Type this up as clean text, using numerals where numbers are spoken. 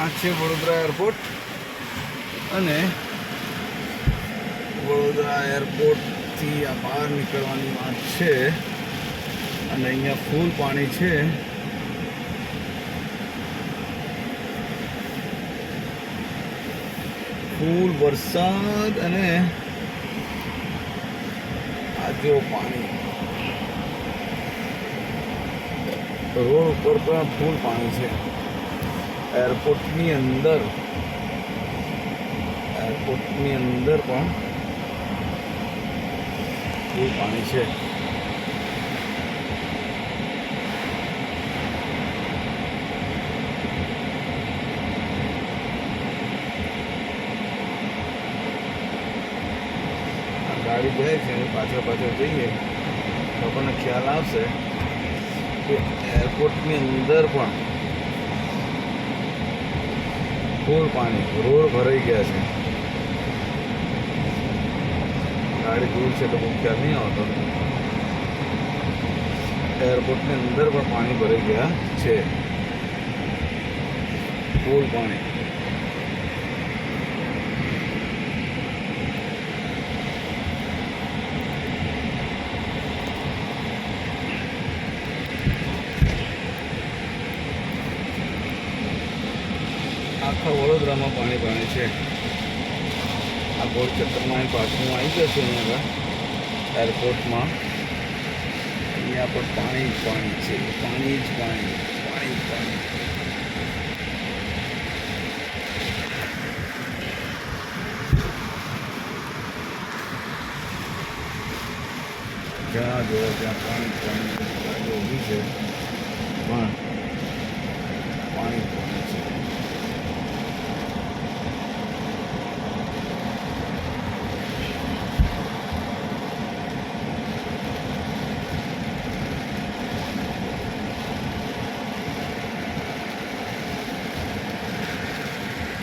આ છે વડોદરા એરપોર્ટ અને વડોદરા એરપોર્ટથી આ બહાર નીકળવાની વાત છે અને અહીંયા ફૂલ પાણી છે. ફૂલ વરસાદ અને આ જો પાણી રોડ ઉપર પણ ફૂલ પાણી છે. એરપોર્ટની અંદર પણ ફૂલ પાણી છે. ગાડી જાય છે પાછળ જઈએ તો આપણને ખ્યાલ આવશે કે એરપોર્ટની અંદર પણ ફૂલ પાણી, રોડ ભરાઈ ગયા છે. ગાડી દૂર છે તો બહુ ખ્યાલ નહીં આવતો. એરપોર્ટની અંદર પણ પાણી ભરાઈ ગયા છે, ફૂલ પાણી. આખા વડોદરામાં પાણી છે. આ ગોળ ચક્કરમાં પાછું આવી જશે અહીંયા એરપોર્ટમાં. અહીંયા પણ પાણી છે, પાણી જ પાણી. જ્યાં જોવો ત્યાં પાણી ઊભી છે પણ